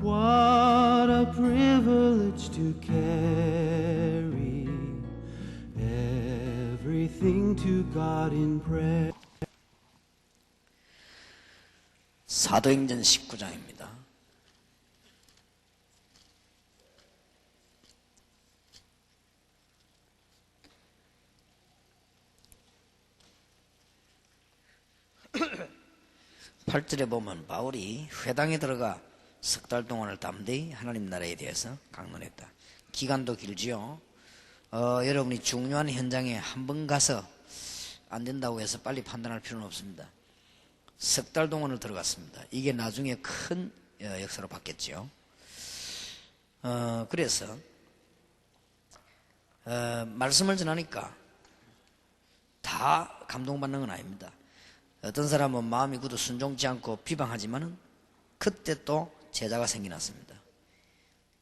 What a privilege to carry everything to God in prayer. 사도행전 19장입니다. 팔 절에 보면 바울이 회당에 들어가 석 달 동안을 담대히 하나님 나라에 대해서 강론했다. 기간도 길지요. 여러분이 중요한 현장에 한 번 가서 안 된다고 해서 빨리 판단할 필요는 없습니다. 석 달 동안을 들어갔습니다. 이게 나중에 큰 역사로 바뀌었죠. 그래서 말씀을 전하니까 다 감동받는 건 아닙니다. 어떤 사람은 마음이 굳어 순종치 않고 비방하지만은 그때 또 제자가 생겨났습니다.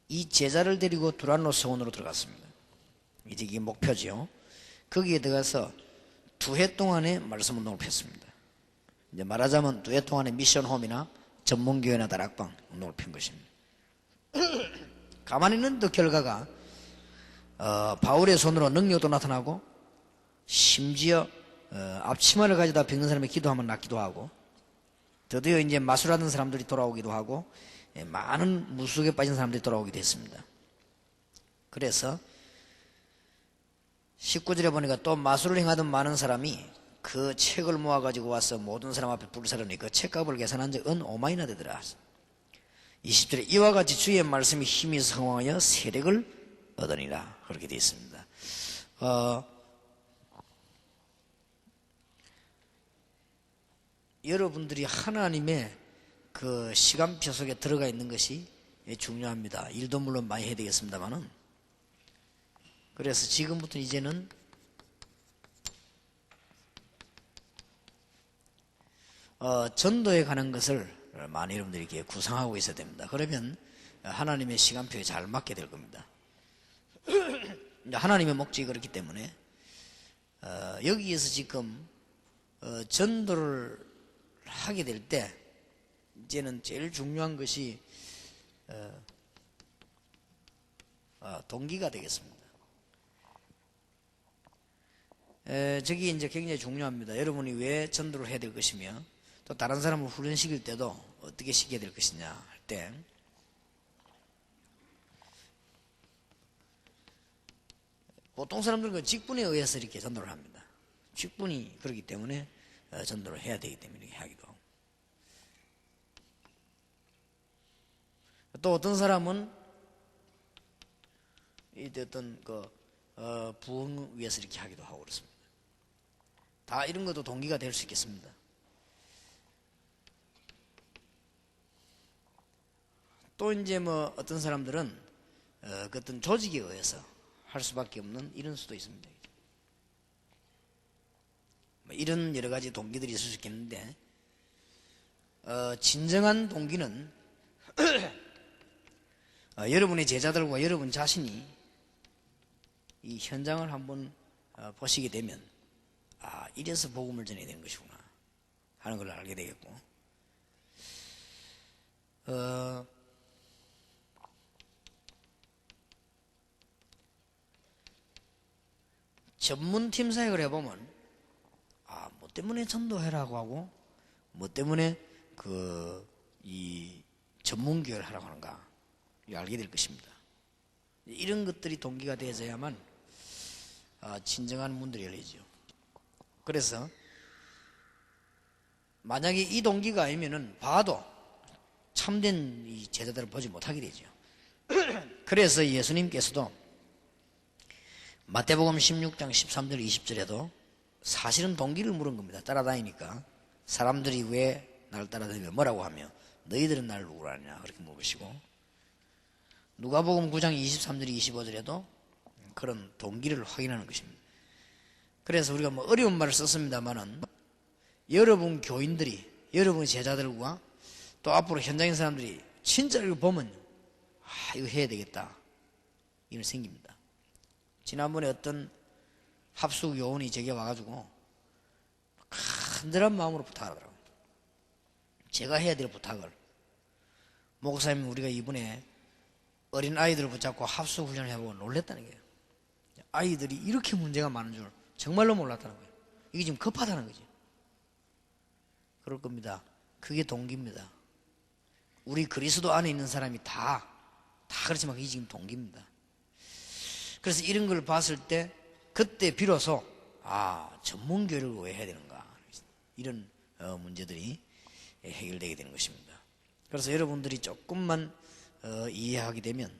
이 제자를 데리고 두란노 서원으로 들어갔습니다. 이게 목표죠. 거기에 들어가서 2해 동안의 말씀 운동을 폈습니다. 이제 말하자면 2해 동안의 미션 홈이나 전문교회나 다락방 운동을 핀 것입니다. 가만히 있는 또 결과가 바울의 손으로 능력도 나타나고 심지어 앞치마를 가져다 뵙는 사람이 기도하면 낫기도 하고 드디어 이제 마술하는 사람들이 돌아오기도 하고 많은 무속에 빠진 사람들이 돌아오기도 했습니다. 그래서 19절에 보니까 또 마술을 행하던 많은 사람이 그 책을 모아가지고 와서 모든 사람 앞에 불사르니 그 책값을 계산한 적은 5만이나 되더라. 20절에 이와 같이 주의 말씀이 힘이 성황하여 세력을 얻으니라 그렇게 되어 있습니다. 여러분들이 하나님의 그 시간표 속에 들어가 있는 것이 중요합니다. 일도 물론 많이 해야 되겠습니다만은. 그래서 지금부터 이제는 전도에 관한 것을 많이 여러분들이 이렇게 구상하고 있어야 됩니다. 그러면 하나님의 시간표에 잘 맞게 될 겁니다. 하나님의 목적이 그렇기 때문에 여기에서 지금 전도를 하게 될 때 이제는 제일 중요한 것이 동기가 되겠습니다. 저게 이제 굉장히 중요합니다. 여러분이 왜 전도를 해야 될 것이며 또 다른 사람을 훈련시킬 때도 어떻게 시켜야 될 것이냐 할 때 보통 사람들은 직분에 의해서 이렇게 전도를 합니다. 직분이 그렇기 때문에 전도를 해야 되기 때문에 이렇게 하기도 하고 또 어떤 사람은 어떤 부흥 위해서 이렇게 하기도 하고 그렇습니다. 다 이런 것도 동기가 될 수 있겠습니다. 또 이제 어떤 사람들은 그 어떤 조직에 의해서 할 수밖에 없는 이런 수도 있습니다. 이런 여러 가지 동기들이 있을 수 있겠는데 진정한 동기는 여러분의 제자들과 여러분 자신이 이 현장을 한번 보시게 되면 이래서 복음을 전해야 되는 것이구나 하는 걸 알게 되겠고 전문팀 사역을 해보면 뭐 때문에 전도해라고 하고 뭐 때문에 이 전문교회를 하라고 하는가 알게 될 것입니다. 이런 것들이 동기가 되어야만 진정한 문들이 열리죠. 그래서 만약에 이 동기가 아니면은 봐도 참된 이 제자들을 보지 못하게 되죠. 그래서 예수님께서도 마태복음 16장 13절 20절에도 사실은 동기를 물은 겁니다. 따라다니니까 사람들이 왜 나를 따라다니며 뭐라고 하며 너희들은 나를 누구로 아느냐 그렇게 물으시고 누가복음 9장 23절 25절에도 그런 동기를 확인하는 것입니다. 그래서 우리가 어려운 말을 썼습니다만은 여러분 교인들이 여러분 제자들과 또 앞으로 현장인 사람들이 진짜 이거 보면 이거 해야 되겠다 이런 생깁니다. 지난번에 어떤 합숙 요원이 제게 와가지고 간절한 마음으로 부탁하더라고요. 제가 해야 될 부탁을 목사님 우리가 이번에 어린 아이들을 붙잡고 합숙 훈련을 해보고 놀랬다는 거예요. 아이들이 이렇게 문제가 많은 줄 정말로 몰랐다는 거예요. 이게 지금 급하다는 거지. 그럴 겁니다. 그게 동기입니다. 우리 그리스도 안에 있는 사람이 다 그렇지만 그게 지금 동기입니다. 그래서 이런 걸 봤을 때 그때 비로소 전문 교육을 왜 해야 되는가, 이런 문제들이 해결되게 되는 것입니다. 그래서 여러분들이 조금만 이해하게 되면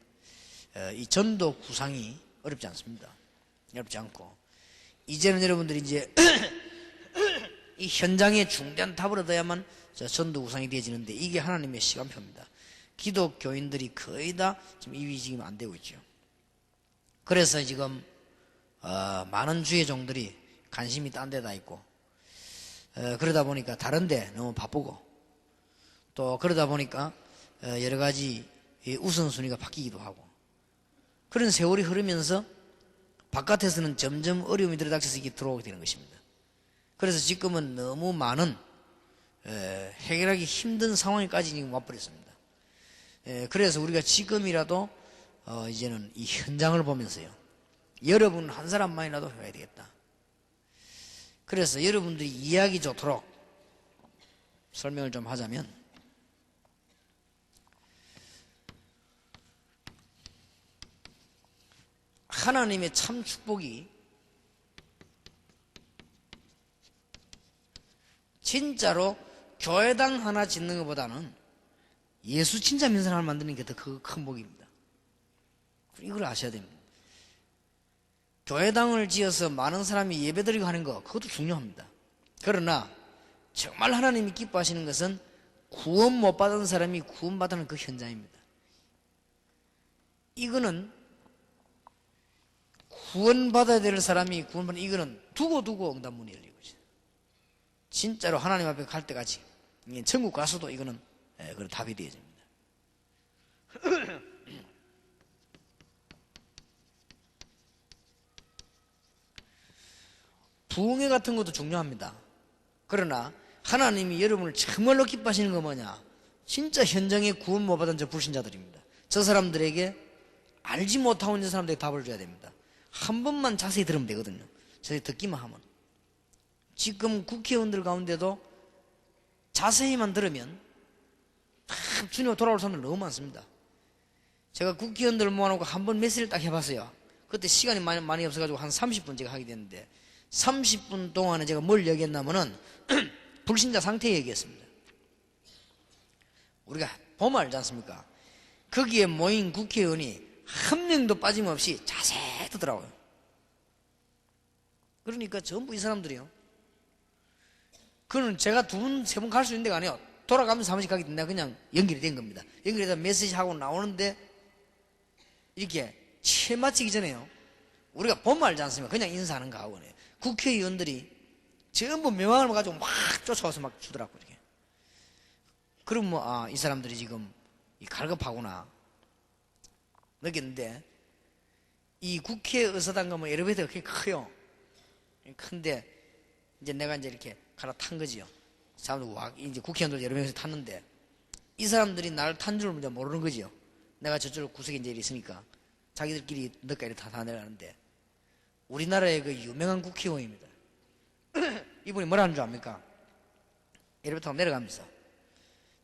이 전도 구상이 어렵지 않습니다. 어렵지 않고 이제는 여러분들이 이제 이 현장에 중대한 답을 얻어야만 전도 구상이 되어지는데 이게 하나님의 시간표입니다. 기독교인들이 거의 다 지금 입이 지금 안 되고 있죠. 그래서 지금 많은 주의 종들이 관심이 딴 데다 있고 그러다 보니까 다른 데 너무 바쁘고 또 그러다 보니까 여러 가지 우선순위가 바뀌기도 하고 그런 세월이 흐르면서 바깥에서는 점점 어려움이 들이닥쳐서 이게 들어오게 되는 것입니다. 그래서 지금은 너무 많은 해결하기 힘든 상황까지 지금 와버렸습니다. 그래서 우리가 지금이라도 이제는 이 현장을 보면서요, 여러분 한 사람만이라도 해야 되겠다. 그래서 여러분들이 이해하기 좋도록 설명을 좀 하자면, 하나님의 참 축복이 진짜로 교회당 하나 짓는 것보다는 예수 진짜 민선 하나 만드는 게 더 큰 복입니다. 이걸 아셔야 됩니다. 교회당을 지어서 많은 사람이 예배드리고 하는 거, 그것도 중요합니다. 그러나 정말 하나님이 기뻐하시는 것은 구원 못 받은 사람이 구원받는 그 현장입니다. 이거는 구원받아야 될 사람이 구원받는, 이거는 두고 응답 문이 열리고 있어요. 진짜로 하나님 앞에 갈 때까지 천국 가서도 이거는 그런 답이 되어집니다. 부흥회 같은 것도 중요합니다. 그러나 하나님이 여러분을 정말로 기뻐하시는 거 뭐냐? 진짜 현장에 구원 못 받은 저 불신자들입니다. 저 사람들에게 알지 못하고 있는 사람들에게 답을 줘야 됩니다. 한 번만 자세히 들으면 되거든요. 자세히 듣기만 하면. 지금 국회의원들 가운데도 자세히만 들으면 주님으로 돌아올 사람들 너무 많습니다. 제가 국회의원들 모아놓고 한 번 메시지를 딱 해봤어요. 그때 시간이 많이 없어가지고 한 30분 제가 하게 됐는데 30분 동안에 제가 뭘 얘기했냐면은 불신자 상태 얘기했습니다. 우리가 보면 알지 않습니까? 거기에 모인 국회의원이 한 명도 빠짐없이 자세히 듣더라고요. 그러니까 전부 이 사람들이요, 그는 제가 2번, 3번 갈 수 있는 데가 아니에요. 돌아가면서 사무실 가기 때문에 그냥 연결이 된 겁니다. 연결해서 메시지 하고 나오는데 이렇게 채 마치기 전에요, 우리가 보면 알지 않습니까? 그냥 인사하는 거 하고는 국회의원들이 전부 명함을 가지고 막 쫓아와서 막 주더라고요. 이렇게. 그럼 뭐, 이 사람들이 지금 갈급하구나 느꼈는데, 이 국회의사당 가면 엘리베이터가 그렇게 커요. 큰데 이제 내가 이제 이렇게 갈아탄 거지요. 사람들 와, 이제 국회의원들 여러 명이서 탔는데 이 사람들이 날 탄 줄 모르는 거지요. 내가 저쪽 구석에 이제 있으니까 자기들끼리 늦까지 다 내려가는데, 우리나라의 그 유명한 국회의원입니다. 이분이 뭐라는 줄 압니까? 엘리베이터 내려가면서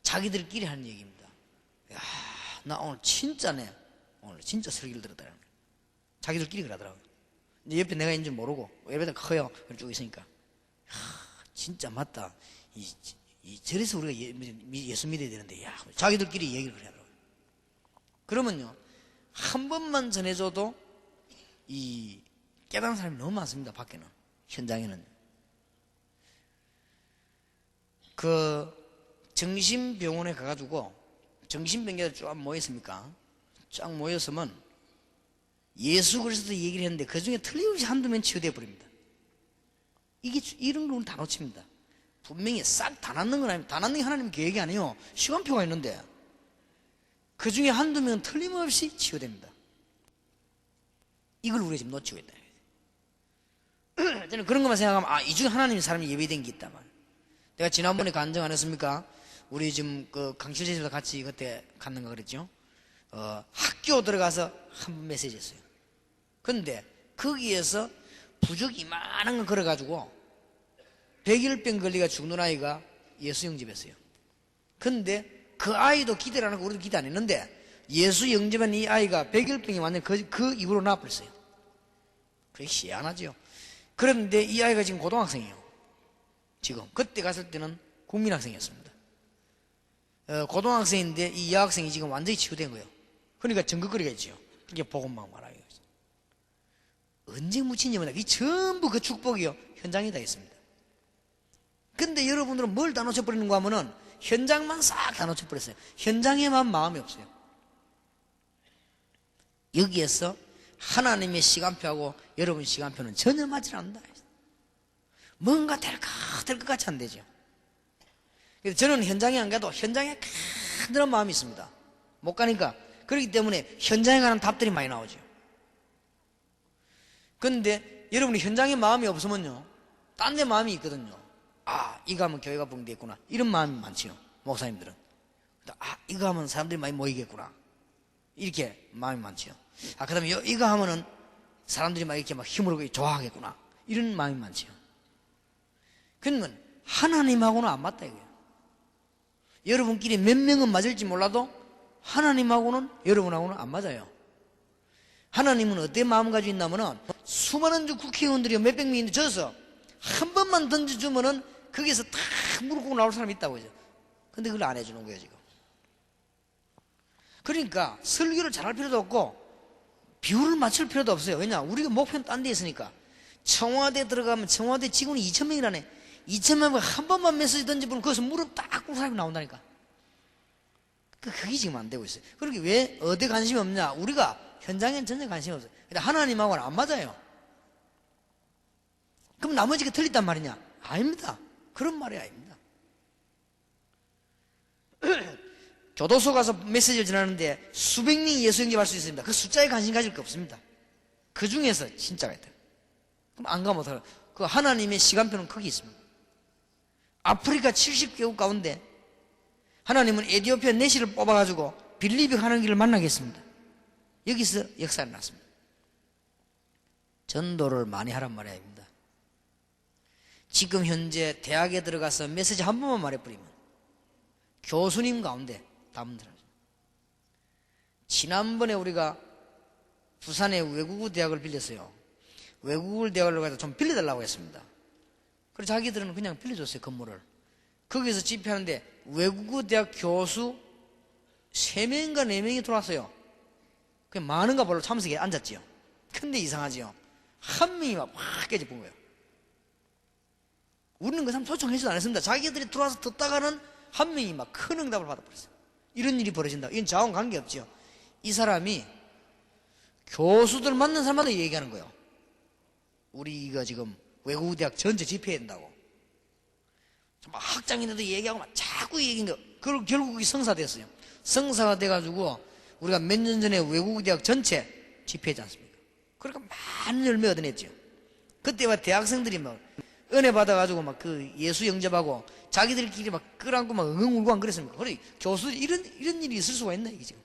자기들끼리 하는 얘기입니다. 야, 나 오늘 진짜네, 오늘 진짜 설교를 들었다. 자기들끼리 그러더라고요. 이제 옆에 내가 있는 줄 모르고 엘리베이터 커요. 쭉 있으니까 진짜 맞다. 저래서 우리가 예수 믿어야 되는데, 야, 자기들끼리 얘기를 하더라고요. 그러면요, 한 번만 전해줘도 이 깨달은 사람이 너무 많습니다. 밖에는, 현장에는. 그 정신병원에 가가지고 정신병자들 쫙 모였습니까? 쫙 모였으면 예수 그리스도 얘기를 했는데 그 중에 틀림없이 한두 명 치유되어 버립니다. 이런 건 다 놓칩니다. 분명히 싹 다 낫는 건 아닙니다. 다 낫는 게 하나님 계획이 아니에요. 시간표가 있는데 그 중에 한두 명은 틀림없이 치유됩니다. 이걸 우리가 지금 놓치고 있다. 저는 그런 것만 생각하면, 이 중에 하나님의 사람이 예배된 게 있다 말. 내가 지난번에 간증 안 했습니까? 우리 지금 그 강철제에서 같이 그때 갔는가 그랬죠? 학교 들어가서 한 번 메시지 했어요. 근데 거기에서 부적 이만한 거 걸어가지고 백일병 걸리가 죽는 아이가 예수 영접했어요. 근데 그 아이도 기대를 안 하고 우리도 기대 안 했는데 예수 영접한 이 아이가 백일병이 완전 그 이후로 나와버렸어요. 그게 희한하죠. 그런데 이 아이가 지금 고등학생이에요. 지금 그때 갔을 때는 국민학생이었습니다. 고등학생인데 이 여학생이 지금 완전히 치유된 거예요. 그러니까 정극거리겠죠. 그게 복음만 말하기. 언제 묻히냐면 이 전부 그 축복이요 현장에 다 있습니다. 근데 여러분들은 뭘 다 놓쳐버리는 거 하면은 현장만 싹 다 놓쳐버렸어요. 현장에만 마음이 없어요. 여기에서 하나님의 시간표하고 여러분 시간표는 전혀 맞지 않는다. 뭔가 될 것 같이 안 되죠. 그래서 저는 현장에 안 가도 현장에 큰 마음이 있습니다. 못 가니까. 그렇기 때문에 현장에 가는 답들이 많이 나오죠. 그런데 여러분이 현장에 마음이 없으면요 딴 데 마음이 있거든요. 이거 하면 교회가 붕괴했구나 이런 마음이 많지요. 목사님들은 이거 하면 사람들이 많이 모이겠구나 이렇게 마음이 많지요. 그 다음에 이거 하면은 사람들이 막 이렇게 막 힘으로 좋아하겠구나 이런 마음이 많지요. 그러면 하나님하고는 안 맞다 이거예요. 여러분끼리 몇 명은 맞을지 몰라도 하나님하고는 여러분하고는 안 맞아요. 하나님은 어떤 마음 가지고 있냐면은 수많은 국회의원들이 몇백 명인데 져서 한 번만 던져주면은 거기서 다 무릎 꿇고 나올 사람이 있다고 하죠. 근데 그걸 안 해주는 거예요 지금. 그러니까 설교를 잘할 필요도 없고 비율을 맞출 필요도 없어요. 왜냐 우리가 목표는 딴 데 있으니까. 청와대 들어가면 청와대 직원이 2,000명이라네 2,000명 한 번만 메시지 던져보면 거기서 무릎 딱 꿇고 사람이 나온다니까. 그게 지금 안 되고 있어요. 그러게 왜 어디 관심이 없냐. 우리가 현장엔 전혀 관심이 없어요. 근데 하나님하고는 안 맞아요. 그럼 나머지가 틀렸단 말이냐? 아닙니다. 그런 말이 아닙니다. 교도소 가서 메시지를 전하는데 수백 명이 예수 영접할 수 있습니다. 그 숫자에 관심 가질 게 없습니다. 그 중에서 진짜가 있다. 그럼 안 가면 어떡해요? 그 하나님의 시간표는 거기 있습니다. 아프리카 70개국 가운데 하나님은 에티오피아 내시를 뽑아가지고 빌립이 가는 길을 만나겠습니다. 여기서 역사가 났습니다. 전도를 많이 하란 말이 아닙니다. 지금 현재 대학에 들어가서 메시지 한 번만 말해버리면 교수님 가운데 담들어요. 지난번에 우리가 부산에 외국어 대학을 빌렸어요. 외국어 대학을 가서 좀 빌려달라고 했습니다. 그래서 자기들은 그냥 빌려줬어요. 건물을. 거기서 집회하는데 외국어 대학 교수 3명인가 4명이 들어왔어요. 그냥 많은가 별로 참석에 앉았지요. 근데 이상하지요. 한 명이 막 깨져본 거예요. 우리는 그 사람 초청해서도 안 했습니다. 자기들이 들어와서 듣다가는 한 명이 막 큰 응답을 받아버렸어요. 이런 일이 벌어진다. 이건 저하고는 관계없죠. 이 사람이 교수들 만난 사람마다 얘기하는 거예요. 우리가 지금 외국 대학 전체 집회해야 된다고. 막 학장인데도 얘기하고 막 자꾸 얘기하는 거예요. 그리고 결국 성사됐어요. 성사가 돼가지고 우리가 몇 년 전에 외국 대학 전체 집회하지 않습니까? 그러니까 많은 열매 얻어냈죠. 그때와 대학생들이 막 은혜 받아가지고 막 그 예수 영접하고 자기들끼리 막 끌안고 막 응응울고 안 그랬습니까? 그래 교수들이 이런 일이 있을 수가 있나 이게 지금.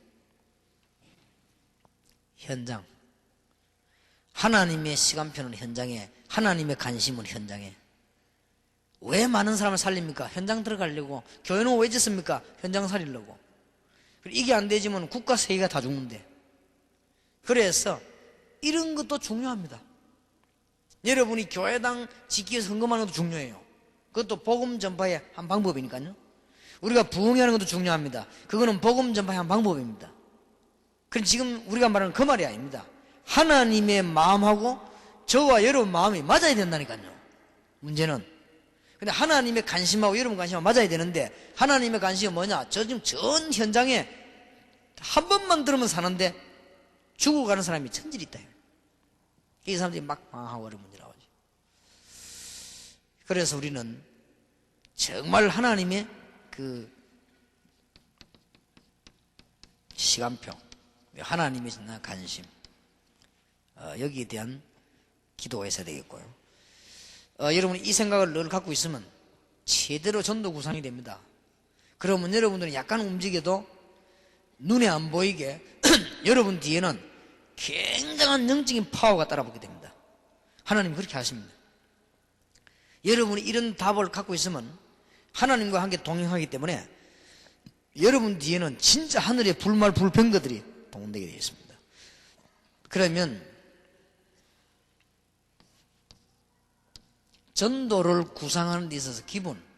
현장. 하나님의 시간표는 현장에, 하나님의 관심은 현장에. 왜 많은 사람을 살립니까? 현장 들어가려고. 교회는 왜 짓습니까? 현장 살리려고. 이게 안 되지만 국가 세계가 다 죽는데. 그래서 이런 것도 중요합니다. 여러분이 교회당 지키기 위해서 헌금하는 것도 중요해요. 그것도 복음 전파의 한 방법이니까요. 우리가 부흥하는 것도 중요합니다. 그거는 복음 전파의 한 방법입니다. 그럼 지금 우리가 말하는 그 말이 아닙니다. 하나님의 마음하고 저와 여러분 마음이 맞아야 된다니까요. 문제는. 근데 하나님의 관심하고 여러분 관심하고 맞아야 되는데 하나님의 관심이 뭐냐? 저 지금 전 현장에 한 번만 들으면 사는데 죽어가는 사람이 천질이 있다. 이 사람들이 막 망하고 어려운 문제 나오지. 그래서 우리는 정말 하나님의 그 시간표, 하나님의 관심, 여기에 대한 기도가 있어야 되겠고요. 여러분이 이 생각을 늘 갖고 있으면 제대로 전도 구상이 됩니다. 그러면 여러분들은 약간 움직여도 눈에 안 보이게 여러분 뒤에는 굉장한 영적인 파워가 따라붙게 됩니다. 하나님 그렇게 하십니다. 여러분이 이런 답을 갖고 있으면 하나님과 함께 동행하기 때문에 여러분 뒤에는 진짜 하늘의 불말 불병거들이 동원되게 되어 있습니다. 그러면 전도를 구상하는 데 있어서 기본,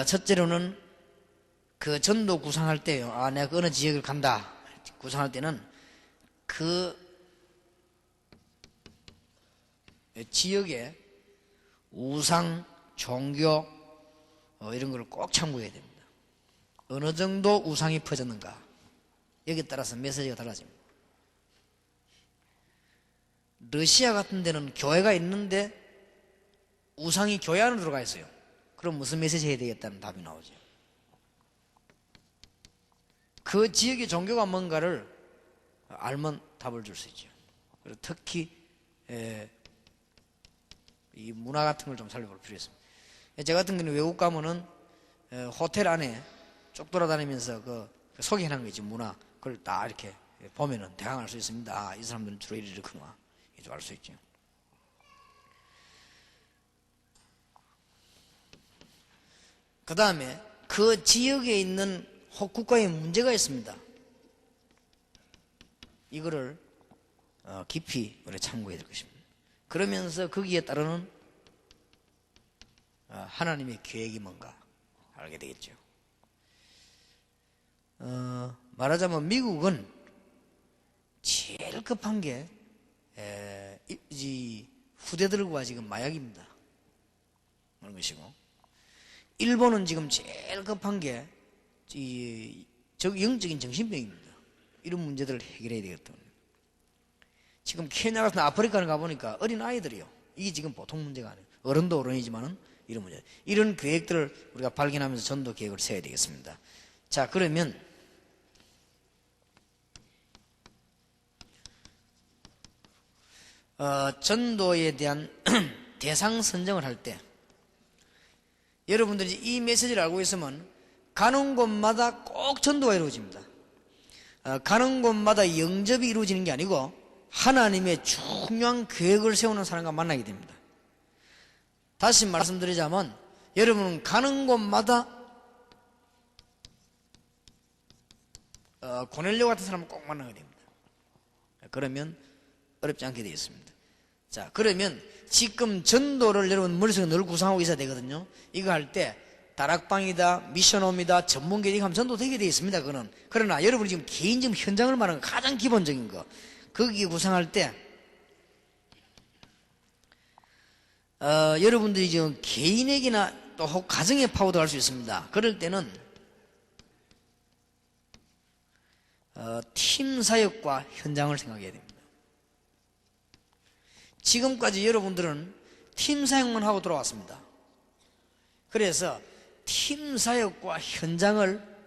첫째로는 그 전도 구상할 때요, 내가 그 어느 지역을 간다 구상할 때는 그 지역의 우상, 종교 이런 걸 꼭 참고해야 됩니다. 어느 정도 우상이 퍼졌는가, 여기에 따라서 메시지가 달라집니다. 러시아 같은 데는 교회가 있는데 우상이 교회 안으로 들어가 있어요. 그럼 무슨 메시지 해야 되겠다는 답이 나오죠. 그 지역의 종교가 뭔가를 알면 답을 줄 수 있죠. 그리고 특히 이 문화 같은 걸 좀 살펴볼 필요가 있습니다. 저 같은 경우는 외국 가면은 호텔 안에 쭉 돌아다니면서 그 소개하는 거 있지, 문화. 그걸 다 이렇게 보면은 대강 알 수 있습니다. 이 사람들은 주로 이렇구나. 이렇게 알 수 있죠. 그 다음에 그 지역에 있는 혹 국가에 문제가 있습니다. 이거를 깊이 우리 참고해야 될 것입니다. 그러면서 거기에 따르는 하나님의 계획이 뭔가 알게 되겠죠. 말하자면 미국은 제일 급한 게 이 후대들과 지금 마약입니다. 그런 것이고, 일본은 지금 제일 급한 게 이 영적인 정신병입니다. 이런 문제들을 해결해야 되겠다. 지금 케냐 같은 아프리카를 가보니까 어린 아이들이요, 이게 지금 보통 문제가 아니에요. 어른도 어른이지만은 이런 문제, 이런 계획들을 우리가 발견하면서 전도 계획을 세워야 되겠습니다. 자, 그러면 전도에 대한 대상 선정을 할 때 여러분들이 이 메시지를 알고 있으면 가는 곳마다 꼭 전도가 이루어집니다. 가는 곳마다 영접이 이루어지는 게 아니고 하나님의 중요한 계획을 세우는 사람과 만나게 됩니다. 다시 말씀드리자면 여러분은 가는 곳마다 고넬료 같은 사람을 꼭 만나게 됩니다. 그러면 어렵지 않게 되어 있습니다. 자, 그러면 지금 전도를 여러분 머릿속에 늘 구상하고 있어야 되거든요. 이거 할 때 다락방이다, 미션홈이다, 전문교육 하면 전도 되게 되어 있습니다. 그거는. 그러나 여러분이 지금 개인적 현장을 말하는 가장 기본적인 거, 거기 구상할 때 여러분들이 지금 개인에게나 또 혹 가정의 파워도 할 수 있습니다. 그럴 때는 팀 사역과 현장을 생각해야 됩니다. 지금까지 여러분들은 팀 사역만 하고 돌아왔습니다. 그래서 팀 사역과 현장을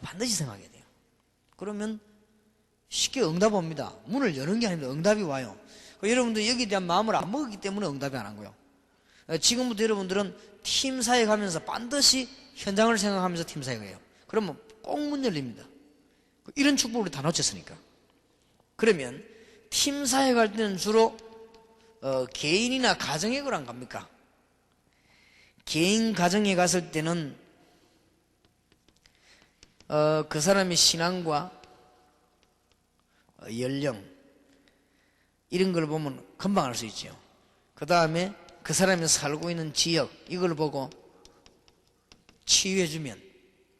반드시 생각해야 돼요. 그러면 쉽게 응답 옵니다. 문을 여는 게 아닙니다. 응답이 와요. 여러분들 여기에 대한 마음을 안 먹었기 때문에 응답이 안 한 거예요. 지금부터 여러분들은 팀 사역하면서 반드시 현장을 생각하면서 팀 사역해요. 그러면 꼭 문 열립니다. 이런 축복을 다 놓쳤으니까. 그러면 팀 사역할 때는 주로 개인이나 가정에 걸 안 갑니까? 개인 가정에 갔을 때는 그 사람의 신앙과 연령 이런 걸 보면 금방 알 수 있죠. 그 다음에 그 사람이 살고 있는 지역 이걸 보고 치유해주면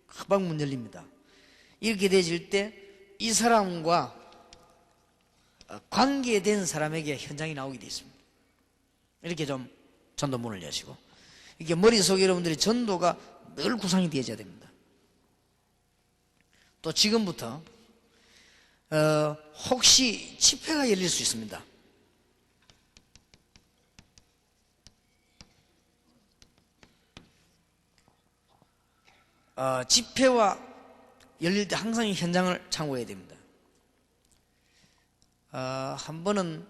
금방 문 열립니다. 이렇게 되어질 때 이 사람과 관계된 사람에게 현장이 나오게 되어 있습니다. 이렇게 좀 전도 문을 여시고, 이렇게 머릿속에 여러분들이 전도가 늘 구상이 되어져야 됩니다. 또 지금부터 혹시 집회가 열릴 수 있습니다. 집회와 열릴 때 항상 이 현장을 참고해야 됩니다. 한 번은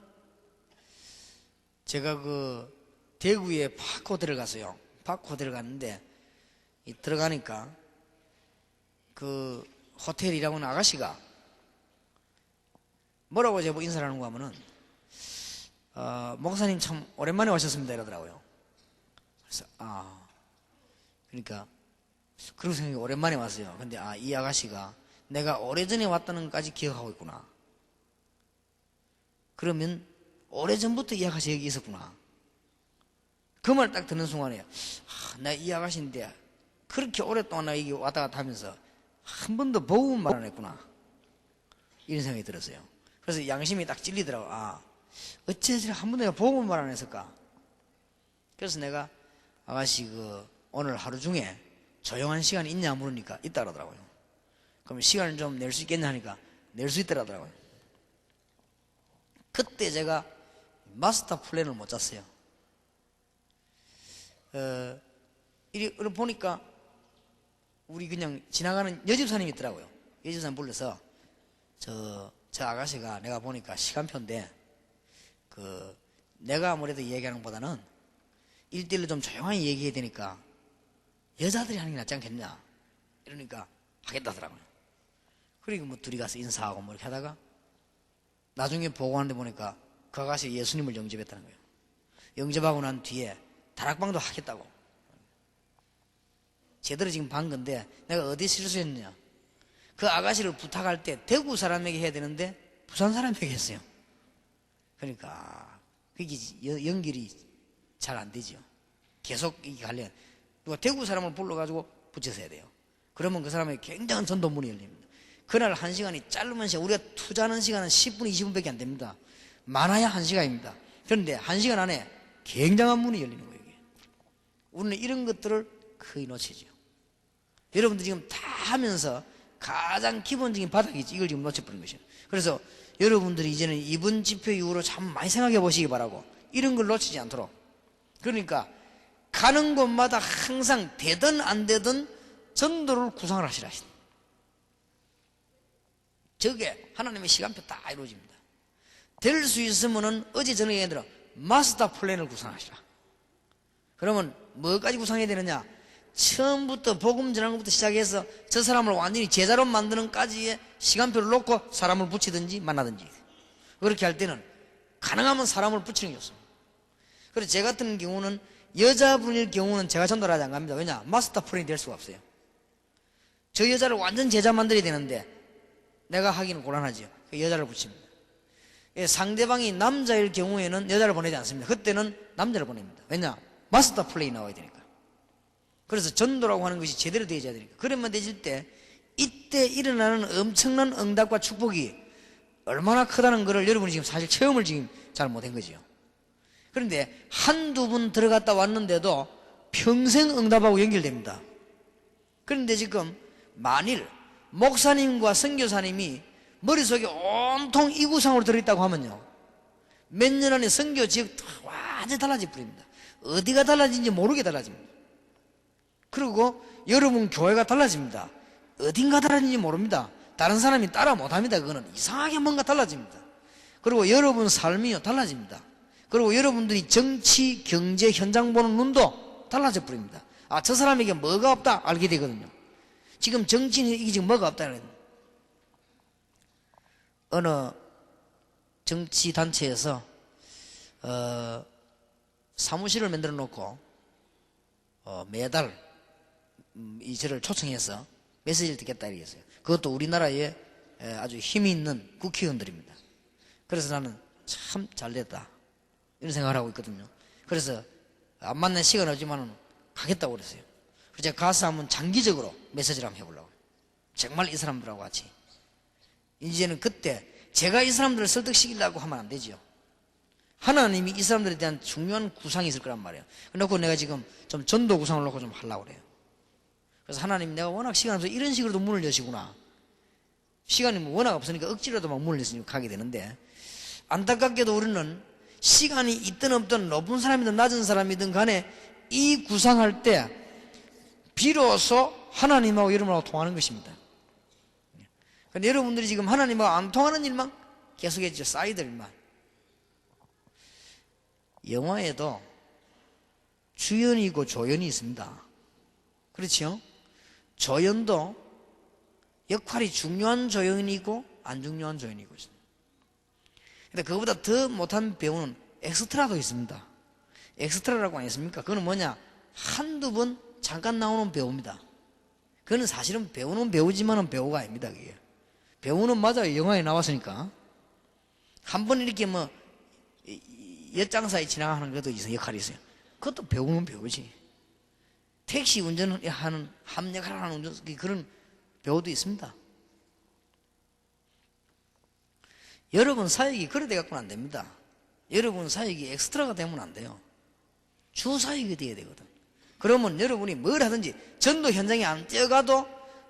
제가 그 대구에 파크 호텔을 갔어요. 파크 호텔을 갔는데 들어가니까 그 호텔 일하고 있는 아가씨가 뭐라고 제보 인사를 하는 거 하면은 목사님 참 오랜만에 오셨습니다 이러더라고요. 그래서 그러니까 그런 생각이 오랜만에 왔어요. 근데 이 아가씨가 내가 오래전에 왔다는 것까지 기억하고 있구나. 그러면 오래전부터 이 아가씨 여기 있었구나. 그 말 딱 듣는 순간에 나 이 아가씨인데 그렇게 오랫동안 나 여기 왔다 갔다 하면서 한 번도 복음만 안 했구나, 이런 생각이 들었어요. 그래서 양심이 딱 찔리더라고. 어째 한 번도 내가 복음만 안 했을까. 그래서 내가 아가씨 오늘 하루 중에 조용한 시간이 있냐 물으니까 있다 그러더라고요. 그럼 시간을 좀 낼 수 있겠냐 하니까 낼 수 있더라고요. 그때 제가 마스터 플랜을 못 짰어요. 이리 보니까 우리 그냥 지나가는 여집사님이 있더라고요. 여집사님 불러서 저 아가씨가 내가 보니까 시간표인데 내가 아무래도 얘기하는 것보다는 1대1로 좀 조용히 얘기해야 되니까 여자들이 하는 게 낫지 않겠냐 이러니까 하겠다더라고요. 그리고 뭐 둘이 가서 인사하고 뭐 이렇게 하다가 나중에 보고하는데 보니까 그 아가씨 예수님을 영접했다는 거예요. 영접하고 난 뒤에 다락방도 하겠다고. 제대로 지금 반 건데 내가 어디 실수했느냐, 그 아가씨를 부탁할 때 대구 사람에게 해야 되는데 부산 사람에게 했어요. 그러니까 그게 연결이 잘 안 되죠. 계속 이게 가려면 누가 대구 사람을 불러가지고 붙여서 해야 돼요. 그러면 그 사람에게 굉장한 전도문이 열립니다. 그날 1시간이 짧은 시간, 우리가 투자하는 시간은 10분, 20분밖에 안 됩니다. 많아야 1시간입니다. 그런데 1시간 안에 굉장한 문이 열리는 거예요. 이게. 우리는 이런 것들을 거의 놓치죠. 여러분들 지금 다 하면서 가장 기본적인 바닥이지, 이걸 지금 놓쳐버린 것이에요. 그래서 여러분들이 이제는 이번 집회 이후로 참 많이 생각해 보시기 바라고, 이런 걸 놓치지 않도록. 그러니까 가는 곳마다 항상 되든 안 되든 전도를 구상을 하시라. 저게 하나님의 시간표 다 이루어집니다. 될 수 있으면은 어제 저녁에 들어 마스터 플랜을 구상하시라. 그러면 뭐까지 구상해야 되느냐? 처음부터 복음 전하는 것부터 시작해서 저 사람을 완전히 제자로 만드는 까지의 시간표를 놓고 사람을 붙이든지 만나든지. 그렇게 할 때는 가능하면 사람을 붙이는 게 좋습니다. 그래서 제 같은 경우는 여자분일 경우는 제가 전도를 하지 안 갑니다. 왜냐? 마스터 플랜이 될 수가 없어요. 저 여자를 완전 제자 만들어야 되는데 내가 하기는 곤란하죠. 여자를 붙입니다. 상대방이 남자일 경우에는 여자를 보내지 않습니다. 그때는 남자를 보냅니다. 왜냐? 마스터 플레이 나와야 되니까. 그래서 전도라고 하는 것이 제대로 되어야 되니까. 그러면 되질 때 이때 일어나는 엄청난 응답과 축복이 얼마나 크다는 것을 여러분이 지금 사실 체험을 지금 잘 못한 거죠. 그런데 한두 분 들어갔다 왔는데도 평생 응답하고 연결됩니다. 그런데 지금 만일 목사님과 선교사님이 머릿속에 온통 이 구상으로 들어있다고 하면요, 몇 년 안에 선교 지역 완전히 달라질 뿐입니다. 어디가 달라진지 모르게 달라집니다. 그리고 여러분 교회가 달라집니다. 어딘가 달라진지 모릅니다. 다른 사람이 따라 못합니다. 그거는 이상하게 뭔가 달라집니다. 그리고 여러분 삶이요 달라집니다. 그리고 여러분들이 정치, 경제, 현장 보는 눈도 달라져 버립니다. 저 사람에게 뭐가 없다 알게 되거든요. 지금 정치는 이게 지금 뭐가 없다. 어느 정치 단체에서 사무실을 만들어 놓고 매달 저를 초청해서 메시지를 듣겠다 이랬어요. 그것도 우리나라에 아주 힘이 있는 국회의원들입니다. 그래서 나는 참 잘됐다 이런 생각을 하고 있거든요. 그래서 안 만난 시간 없지만 가겠다고 그랬어요. 그래서 제가 가서 한번 장기적으로 메시지를 한번 해보려고. 정말 이 사람들하고 같이. 이제는 그때 제가 이 사람들을 설득시키려고 하면 안 되죠. 하나님이 이 사람들에 대한 중요한 구상이 있을 거란 말이에요. 그래놓고 내가 지금 좀 전도 구상을 놓고 좀 하려고 그래요. 그래서 하나님, 내가 워낙 시간이 없어서 이런 식으로도 문을 여시구나. 시간이 워낙 없으니까 억지로도 막 문을 여시니까 가게 되는데, 안타깝게도 우리는 시간이 있든 없든 높은 사람이든 낮은 사람이든 간에 이 구상할 때 비로소 하나님하고 여러분하고 통하는 것입니다. 근데 여러분들이 지금 하나님하고 안 통하는 일만 계속했죠. 사이드 일만. 영화에도 주연이고 조연이 있습니다. 그렇죠? 조연도 역할이 중요한 조연이 있고 안 중요한 조연이 있고 있습니다. 근데 그거보다 더 못한 배우는 엑스트라도 있습니다. 엑스트라라고 안 했습니까? 그거는 뭐냐? 한두 번 잠깐 나오는 배우입니다. 그거는 사실은 배우는 배우지만은 배우가 아닙니다. 그게. 배우는 맞아요. 영화에 나왔으니까. 한 번 이렇게 뭐 엿장 사이 지나가는 것도 역할이 있어요. 그것도 배우는 배우지. 택시 운전하는 합력을 하는 운전 그런 배우도 있습니다. 여러분 사역이 그래 돼갖고는 안 됩니다. 여러분 사역이 엑스트라가 되면 안 돼요. 주 사역이 돼야 되거든. 그러면 여러분이 뭘 하든지 전도 현장에 안 뛰어가도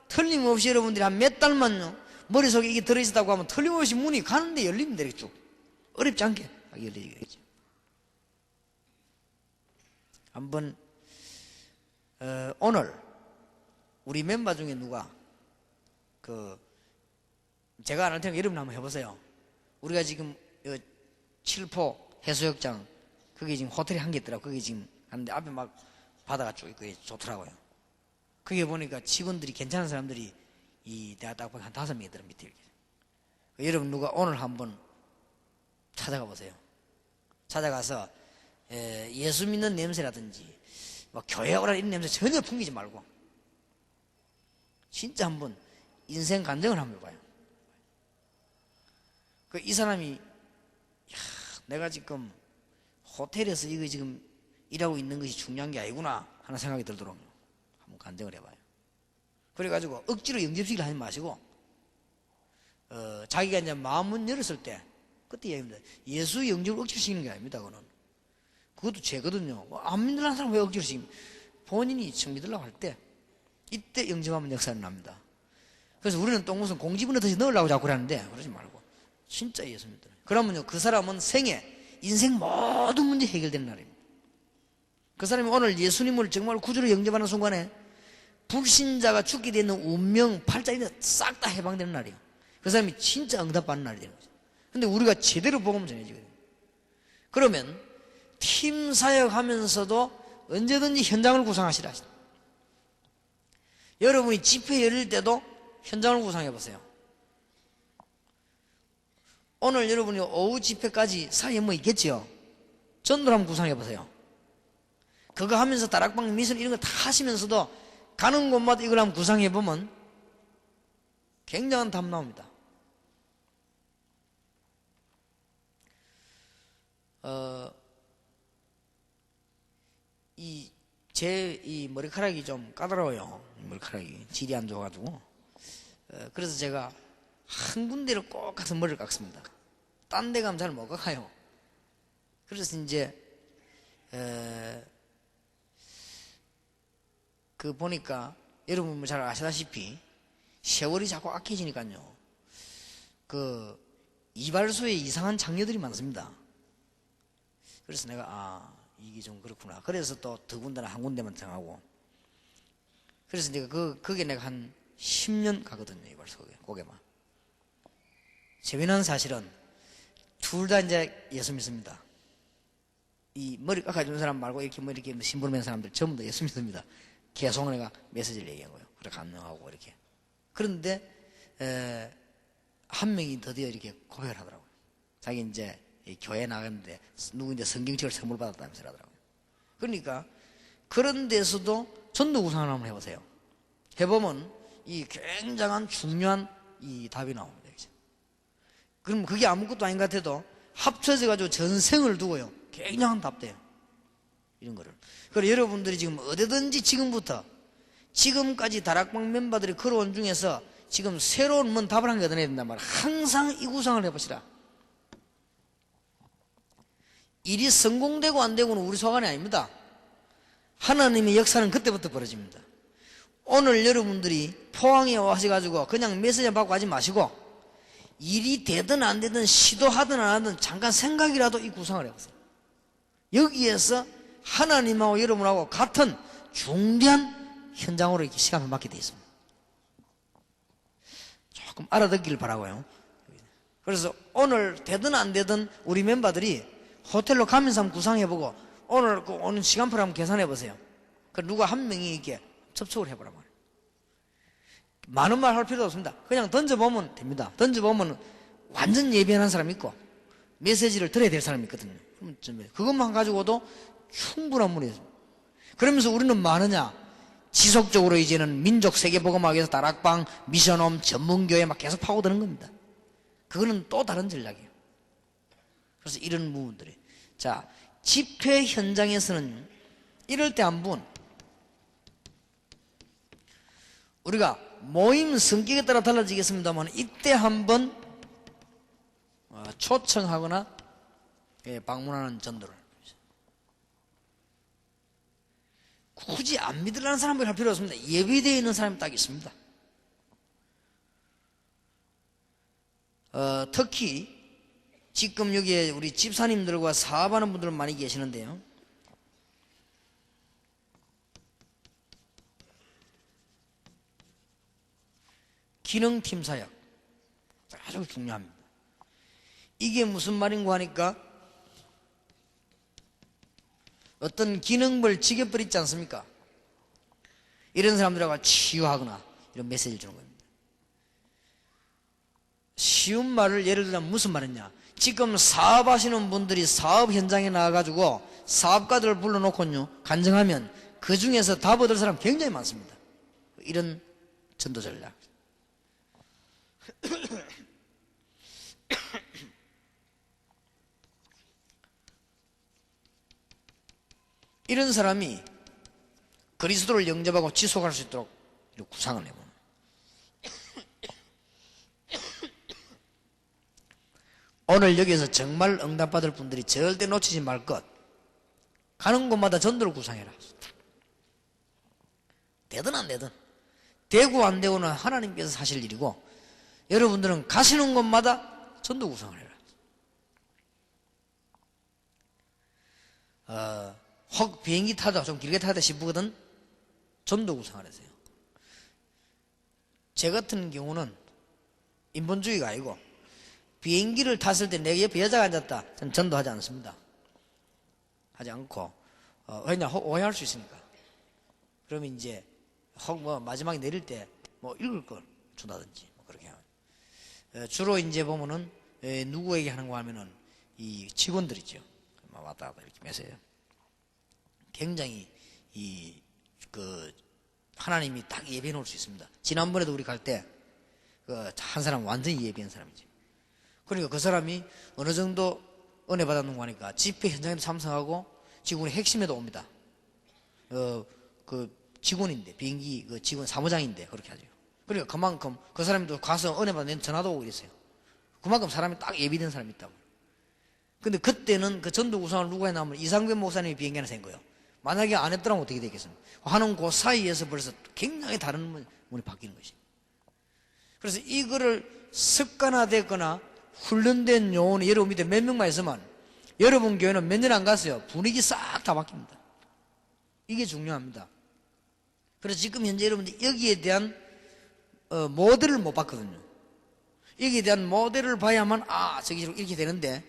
틀림없이 여러분들이 한 몇 달만요 머릿속에 이게 들어있었다고 하면 틀림없이 문이 가는데 열리면 되겠죠. 어렵지 않게 열리겠죠. 한번 오늘 우리 멤버 중에 누가 제가 안 할 테니까 여러분 한번 해보세요. 우리가 지금 칠포 해수욕장 거기 지금 호텔이 한 개 있더라고. 거기 지금 갔는데 앞에 막 바다가 쭉 있고 좋더라고요. 거기 보니까 직원들이 괜찮은 사람들이 내가 딱 보니까 한 5명 있더라 밑에 이렇게. 여러분 누가 오늘 한번 찾아가 보세요. 찾아가서 예수 믿는 냄새라든지 뭐 교회 오라 이런 냄새 전혀 풍기지 말고 진짜 한번 인생 간증을 한번 해봐요. 이 사람이 내가 지금 호텔에서 이거 지금 일하고 있는 것이 중요한 게 아니구나 하는 생각이 들도록 한번 간증을 해봐요. 그래가지고 억지로 영접시키려 하지 마시고 자기가 이제 마음문 열었을 때 그때 얘기합니다. 예수 영접을 억지로 시키는 게 아닙니다. 그것도 죄거든요. 안 믿으려는 사람 왜 억지로 시킵니까? 본인이 정 믿으려고 할 때 이때 영접하면 역사는 납니다. 그래서 우리는 또 무슨 공지분에 다시 넣으려고 자꾸 그러는데 그러지 말고 진짜 예수 믿어요. 그러면요 그 사람은 생애 인생 모든 문제 해결되는 날입니다. 그 사람이 오늘 예수님을 정말 구주로 영접하는 순간에 불신자가 죽게 되는 운명 팔자인데 싹 다 해방되는 날이에요. 그 사람이 진짜 응답받는 날이 되는 거죠. 근데 우리가 제대로 복음 전해지거든요. 그러면 팀 사역하면서도 언제든지 현장을 구상하시라. 여러분이 집회 열릴 때도 현장을 구상해 보세요. 오늘 여러분이 오후 집회까지 사이에 뭐 있겠지요? 전도를 한번 구상해 보세요. 그거 하면서 다락방 미술 이런 거 다 하시면서도 가는 곳마다 이걸 한번 구상해 보면 굉장한 답 나옵니다. 이 머리카락이 좀 까다로워요. 머리카락이 질이 안 좋아가지고. 그래서 제가 한 군데를 꼭 가서 머리를 깎습니다. 딴 데 가면 잘 못 깎아요. 그래서 이제 보니까 여러분 뭐 잘 아시다시피 세월이 자꾸 아껴지니까요. 이발소에 이상한 장녀들이 많습니다. 그래서 내가 이게 좀 그렇구나. 그래서 또 두 군데나 한 군데만 정하고. 그래서 내가 거기에 내가 한 10년 가거든요. 이발소에 거기만. 재미난 사실은 둘 다 이제 예수 믿습니다. 이 머리 깎아주는 사람 말고 이렇게 뭐 이렇게 심부름 맨 사람들 전부 다 예수 믿습니다. 계속 내가 메시지를 얘기한 거예요. 그래 감명하고 이렇게. 그런데 한 명이 드디어 이렇게 고백을 하더라고요. 자기 이제 교회 나갔는데 누구 이제 성경책을 선물 받았다면서 하더라고요. 그러니까 그런 데서도 전도 구상을 한번 해보세요. 해보면 이 굉장한 중요한 이 답이 나옵니다. 그럼 그게 아무것도 아닌 것 같아도 합쳐져 가지고 전생을 두고요 굉장한 답 돼요. 이런 거를. 그래서 여러분들이 지금 어디든지 지금부터 지금까지 다락방 멤버들이 걸어온 중에서 지금 새로운 뭔 답을 한 개 얻어내야 된단 말이야. 항상 이 구상을 해보시라. 일이 성공되고 안 되고는 우리 소관이 아닙니다. 하나님의 역사는 그때부터 벌어집니다. 오늘 여러분들이 포항에 와셔가지고 그냥 메시지 받고 하지 마시고 일이 되든 안 되든 시도하든 안 하든 잠깐 생각이라도 이 구상을 해보세요. 여기에서 하나님하고 여러분하고 같은 중대한 현장으로 이렇게 시간을 맞게 되어 있습니다. 조금 알아듣기를 바라고요. 그래서 오늘 되든 안 되든 우리 멤버들이 호텔로 가면서 한번 구상해보고 오늘 시간표를 한번 계산해보세요. 그 누가 한 명이 이렇게 접촉을 해보라 말이에요. 많은 말 할 필요도 없습니다. 그냥 던져보면 됩니다. 던져보면 완전 예비한 사람이 있고 메시지를 들어야 될 사람이 있거든요. 그것만 가지고도 충분한 문제입니다. 그러면서 우리는 많으냐? 지속적으로 이제는 민족 세계복음하기 위해서 다락방, 미션홈, 전문교회 막 계속 파고드는 겁니다. 그거는 또 다른 전략이에요. 그래서 이런 부분들이. 자, 집회 현장에서는 이럴 때 한번 우리가 모임 성격에 따라 달라지겠습니다만 이때 한번 초청하거나 방문하는 전도를 굳이 안 믿으라는 사람을 할 필요 없습니다. 예비되어 있는 사람이 딱 있습니다. 특히 지금 여기에 우리 집사님들과 사업하는 분들 많이 계시는데요. 기능팀 사역 아주 중요합니다. 이게 무슨 말인가 하니까 어떤 기능을 지겨버리지 않습니까? 이런 사람들하고 치유하거나 이런 메시지를 주는 겁니다. 쉬운 말을 예를 들면 무슨 말이냐? 지금 사업하시는 분들이 사업 현장에 나와가지고 사업가들을 불러놓고요 간증하면 그 중에서 답 얻을 사람 굉장히 많습니다. 이런 전도 전략. 이런 사람이 그리스도를 영접하고 지속할 수 있도록 이렇게 구상을 해보는. 오늘 여기서 정말 응답받을 분들이 절대 놓치지 말 것. 가는 곳마다 전도를 구상해라. 되든 안 되든. 되고 안 되고는 하나님께서 하실 일이고 여러분들은 가시는 곳마다 전도 구상을 해라. 혹 비행기 타다 좀 길게 타다 싶거든 전도 구상을 하세요. 제 같은 경우는 인본주의가 아니고 비행기를 탔을 때 내 옆에 여자가 앉았다. 저는 전도하지 않습니다. 하지 않고 왜냐 오해할 수 있으니까. 그러면 이제 혹 뭐 마지막에 내릴 때 뭐 읽을 걸 준다든지 뭐 그렇게 하면 주로 이제 보면은 누구에게 하는가 하면은 이 직원들이죠. 왔다 갔다 이렇게 매세요. 굉장히 하나님이 딱 예배해 놓을 수 있습니다. 지난번에도 우리 갈 때 한 사람 완전히 예배한 사람이지. 그러니까 그 사람이 어느 정도 은혜 받았는가 하니까 집회 현장에도 참석하고 직원의 핵심에도 옵니다. 그 직원인데 비행기 그 직원 사무장인데 그렇게 하죠. 그러니까 그만큼 그 사람도 가서 은혜 받는 전화도 오고 이랬어요. 그만큼 사람이 딱 예비된 사람이 있다고. 근데 그때는 그 전도 구상을 누가 했냐면 이상균 목사님이 비행기 하나 생 거예요. 만약에 안 했더라면 어떻게 되겠습니까? 하는 그 사이에서 벌써 굉장히 다른 문이 바뀌는 것이. 그래서 이거를 습관화됐거나 훈련된 요원이 여러분 밑에 몇 명만 있으면 여러분 교회는 몇 년 안 갔어요. 분위기 싹 다 바뀝니다. 이게 중요합니다. 그래서 지금 현재 여러분들 여기에 대한 모델을 못 봤거든요. 여기에 대한 모델을 봐야만 저기 이렇게 되는데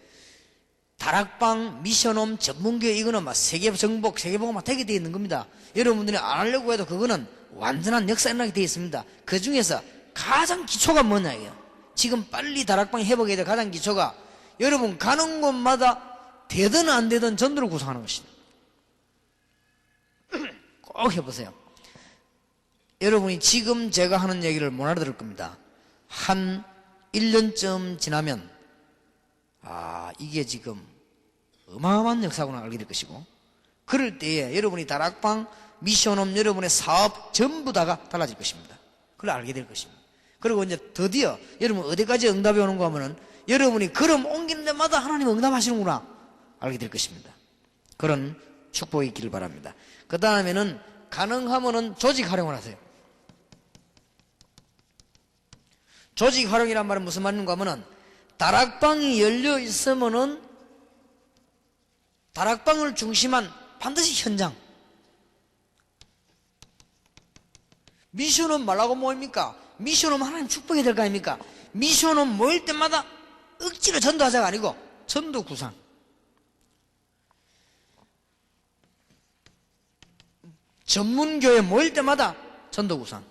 다락방, 미션홈, 전문교회 이거는 막 세계정복, 세계보고만 되게 되어 있는 겁니다. 여러분들이 안 하려고 해도 그거는 완전한 역사 일어나게 되어 있습니다. 그 중에서 가장 기초가 뭐냐 이게요. 지금 빨리 다락방이 회복해야 될 가장 기초가 여러분 가는 곳마다 되든 안 되든 전도를 구성하는 것입니다. 꼭 해보세요. 여러분이 지금 제가 하는 얘기를 못 알아들을 겁니다. 한 1년쯤 지나면 이게 지금 어마어마한 역사구나 알게 될 것이고 그럴 때에 여러분이 다락방, 미션홈, 여러분의 사업 전부 다가 달라질 것입니다. 그걸 알게 될 것입니다. 그리고 이제 드디어 여러분 어디까지 응답이 오는가 하면은 여러분이 걸음 옮기는 데마다 하나님 응답하시는구나 알게 될 것입니다. 그런 축복이 있기를 바랍니다. 그 다음에는 가능하면은 조직 활용을 하세요. 조직 활용이란 말은 무슨 말인가 하면은 다락방이 열려 있으면은 다락방을 중심한 반드시 현장. 미션은 말라고 모입니까? 미션은 하나님 축복해야 될 거 아닙니까? 미션은 모일 때마다 억지로 전도하자가 아니고 전도 구상. 전문교회 모일 때마다 전도구상.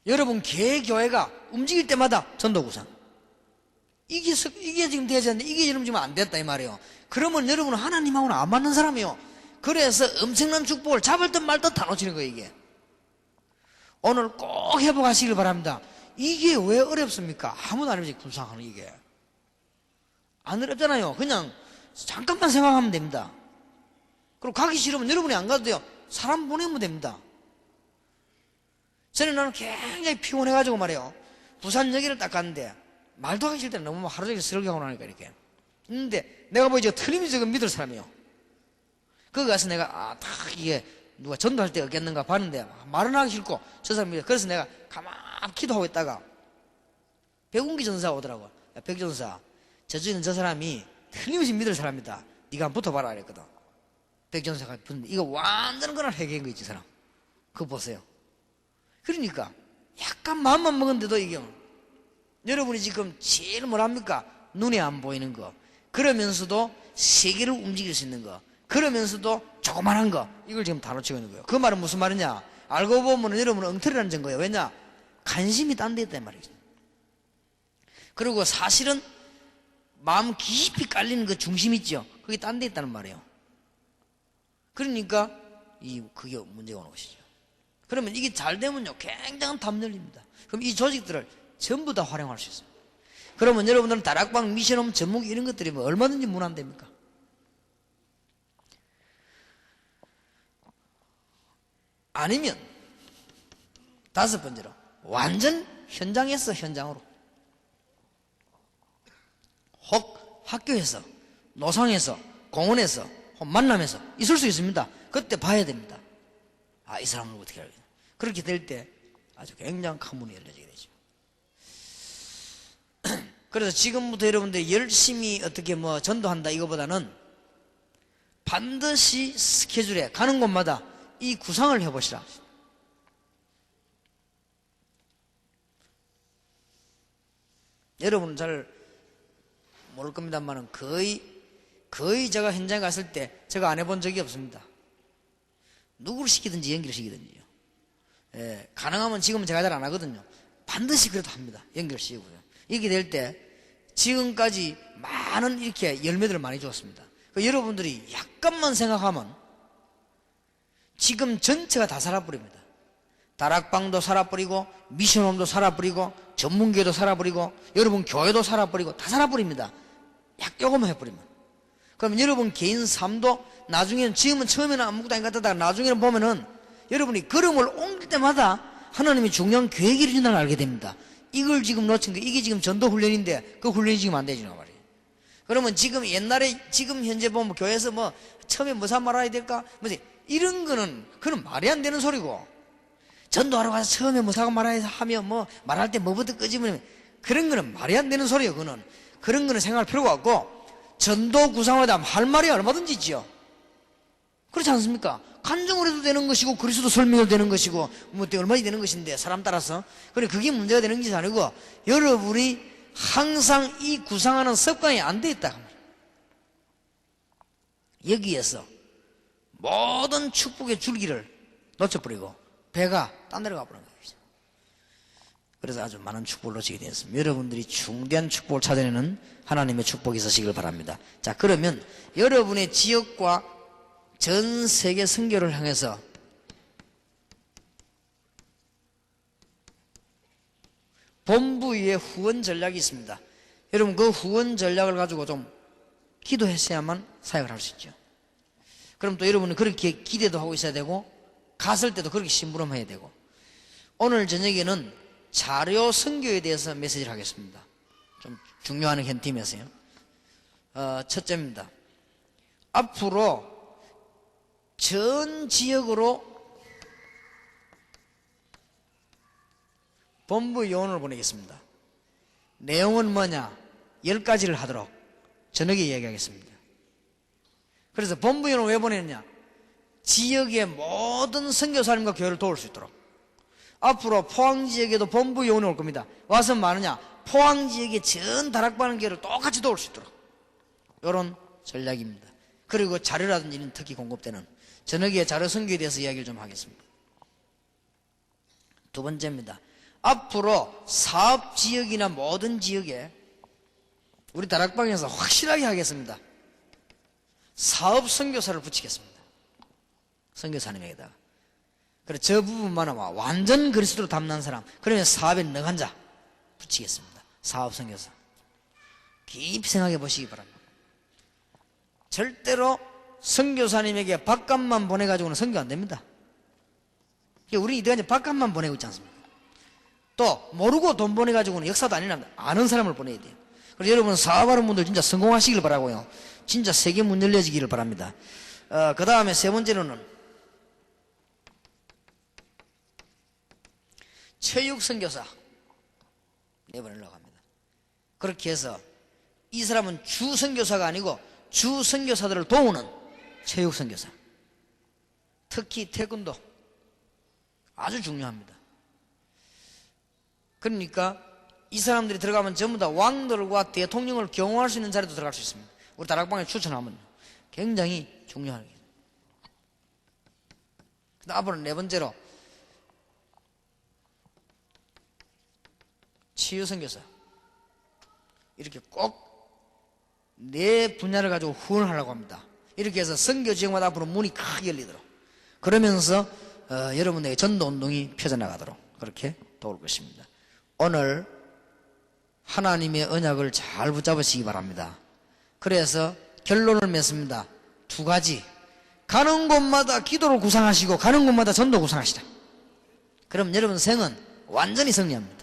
여러분 개교회가 움직일 때마다 전도구상. 이게 지금 되지 않는데 이게 지금 안 됐다 이 말이에요. 그러면 여러분은 하나님하고는 안 맞는 사람이에요. 그래서 엄청난 축복을 잡을 듯 말 듯 다 놓치는 거예요 이게. 오늘 꼭 회복하시길 바랍니다. 이게 왜 어렵습니까? 아무도 안 해보지 구상하는 이게. 안 어렵잖아요. 그냥 잠깐만 생각하면 됩니다. 그리고 가기 싫으면 여러분이 안 가도 돼요. 사람 보내면 됩니다. 저는 나는 굉장히 피곤해가지고 말이에요. 부산역에를 딱 갔는데 말도 하기 싫을 때는 너무 하루 종일 설교하고 나니까 이렇게. 근데 내가 뭐 이제 틀림없이 믿을 사람이에요. 거기 가서 내가 딱 이게 누가 전도할 때 없겠는가 봤는데 말은 하기 싫고 저 사람이. 그래서 내가 가만 기도하고 있다가 백운기 전사가 오더라고. 야, 백 전사, 저주에는 저 사람이 틀림없이 믿을 사람이다. 네가 한번 붙어봐라 그랬거든. 백 전사가 붙는데 이거 완전 그날 회개한 거 있지 사람. 그거 보세요. 그러니까 약간 마음만 먹었는데도 이게 여러분이 지금 제일 뭐랍니까? 눈에 안 보이는 거, 그러면서도 세계를 움직일 수 있는 거, 그러면서도 조그만한 거, 이걸 지금 다 놓치고 있는 거예요. 그 말은 무슨 말이냐? 알고 보면 여러분은 엉터리라는 증거예요. 왜냐? 관심이 딴 데 있단 말이죠. 그리고 사실은 마음 깊이 깔리는 그 중심 있죠? 그게 딴 데 있다는 말이에요. 그러니까 그게 문제가 오는 것이죠. 그러면 이게 잘 되면요 굉장한 담 열립니다. 그럼 이 조직들을 전부 다 활용할 수 있습니다. 그러면 여러분들은 다락방, 미션홈, 전무기 이런 것들이 뭐 얼마든지 무난됩니까? 아니면 다섯 번째로 완전 현장에서 현장으로, 혹 학교에서, 노상에서, 공원에서, 혹 만남에서 있을 수 있습니다. 그때 봐야 됩니다. 이 사람을 어떻게 알겠나. 그렇게 될 때 아주 굉장한 큰 문이 열려지게 되죠. 그래서 지금부터 여러분들 열심히 어떻게 뭐 전도한다 이거보다는 반드시 스케줄에 가는 곳마다 이 구상을 해보시라. 여러분은 잘 모를 겁니다만은 거의 제가 현장에 갔을 때 제가 안 해본 적이 없습니다. 누구를 시키든지 연기를 시키든지요. 예, 가능하면 지금은 제가 잘 안 하거든요. 반드시 그래도 합니다. 연결을 시키고요. 이렇게 될 때 지금까지 많은 이렇게 열매들을 많이 주었습니다. 여러분들이 약간만 생각하면 지금 전체가 다 살아버립니다. 다락방도 살아버리고 미션홈도 살아버리고 전문교회도 살아버리고 여러분 교회도 살아버리고 다 살아버립니다. 요거만 해버리면. 그럼 여러분 개인 삶도 나중에는, 지금은 처음에는 아무것도 아닌 것 같다가 나중에는 보면은 여러분이 걸음을 옮길 때마다 하나님이 중요한 계획이 이루어진다는 걸 알게 됩니다. 이걸 지금 놓친 거, 이게 지금 전도 훈련인데 그 훈련이 지금 안 되지는 말이에요. 그러면 지금 옛날에 지금 현재 보면 교회에서 뭐 처음에 뭐사 말아야 될까? 뭐지? 이런 거는 그건 말이 안 되는 소리고, 전도하러 가서 처음에 뭐사가 말아야 하면 뭐 말할 때 뭐부터 끄집으면 그런 거는 말이 안 되는 소리예요. 그런 거는 생각할 필요가 없고, 전도 구상하다 할 말이 얼마든지 있지요. 그렇지 않습니까? 간증을 해도 되는 것이고 그리스도 설명을 되는 것이고 뭐 얼마나 되는 것인데 사람 따라서. 그래 그게 문제가 되는 것이 아니고 여러분이 항상 이 구상하는 습관이 안 돼 있다. 여기에서 모든 축복의 줄기를 놓쳐버리고 배가 딴 데로 가버리는 거죠. 그래서 아주 많은 축복을 놓치게 되었습니다. 여러분들이 중대한 축복을 찾아내는 하나님의 축복이 있으시길 바랍니다. 자, 그러면 여러분의 지역과 전 세계 선교를 향해서 본부의 후원 전략이 있습니다. 여러분 그 후원 전략을 가지고 좀 기도했어야만 사역을 할 수 있죠. 그럼 또 여러분은 그렇게 기대도 하고 있어야 되고 갔을 때도 그렇게 심부름해야 되고. 오늘 저녁에는 자료 선교에 대해서 메시지를 하겠습니다. 좀 중요한 현 팀에서요. 첫째입니다. 앞으로 전 지역으로 본부 요원을 보내겠습니다. 내용은 뭐냐? 10가지를 하도록 저녁에 이야기하겠습니다. 그래서 본부 요원을 왜 보내느냐? 지역의 모든 선교사님과 교회를 도울 수 있도록. 앞으로 포항 지역에도 본부 요원이 올 겁니다. 와서 뭐하느냐? 포항 지역의 전 다락방 교회를 똑같이 도울 수 있도록. 이런 전략입니다. 그리고 자료라든지는 특히 공급되는 저녁에 자료 선교에 대해서 이야기를 좀 하겠습니다. 두 번째입니다. 앞으로 사업 지역이나 모든 지역에 우리 다락방에서 확실하게 하겠습니다. 사업 선교사를 붙이겠습니다. 선교사님에게다가. 그래 저 부분만 아마 완전 그리스도로 담는 사람, 그러면 사업에 능한 자 붙이겠습니다. 사업 선교사. 깊이 생각해 보시기 바랍니다. 절대로 선교사님에게 밥값만 보내가지고는 선교 안 됩니다. 우리 이때까지 밥값만 보내고 있지 않습니까? 또 모르고 돈 보내가지고는 역사도 아는 사람을 보내야 돼요. 그래서 여러분 사업하는 분들 진짜 성공하시길 바라고요. 진짜 세계 문 열려지기를 바랍니다. 그 다음에 세 번째로는 체육 선교사 내보내려고 합니다. 그렇게 해서 이 사람은 주 선교사가 아니고 주 선교사들을 도우는 체육 선교사. 특히 태권도 아주 중요합니다. 그러니까 이 사람들이 들어가면 전부 다 왕들과 대통령을 경호할 수 있는 자리도 들어갈 수 있습니다. 우리 다락방에 추천하면 굉장히 중요한 게. 앞으로 네 번째로 치유 선교사. 이렇게 꼭 내 분야를 가지고 후원하려고 합니다. 이렇게 해서 선교 지역마다 앞으로 문이 크게 열리도록, 그러면서 여러분에게 전도운동이 펴져나가도록 그렇게 도울 것입니다. 오늘 하나님의 언약을 잘 붙잡으시기 바랍니다. 그래서 결론을 맺습니다. 두 가지. 가는 곳마다 기도를 구상하시고 가는 곳마다 전도 구상하시라. 그럼 여러분 생은 완전히 승리합니다.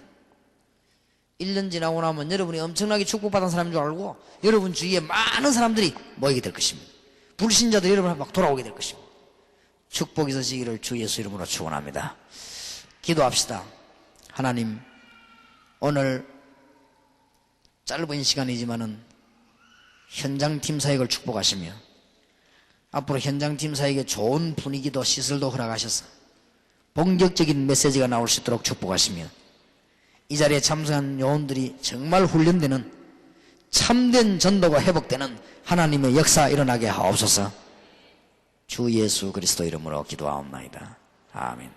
1년 지나고 나면 여러분이 엄청나게 축복받은 사람인 줄 알고 여러분 주위에 많은 사람들이 모이게 될 것입니다. 불신자들이 여러분 막 돌아오게 될 것입니다. 축복이 있으시기를 주 예수 이름으로 축원합니다. 기도합시다. 하나님, 오늘 짧은 시간이지만은 현장팀 사역을 축복하시며 앞으로 현장팀 사역에 좋은 분위기도 시설도 허락하셔서 본격적인 메시지가 나올 수 있도록 축복하시며 이 자리에 참석한 요원들이 정말 훈련되는 참된 전도가 회복되는 하나님의 역사 일어나게 하옵소서. 주 예수 그리스도 이름으로 기도하옵나이다. 아멘.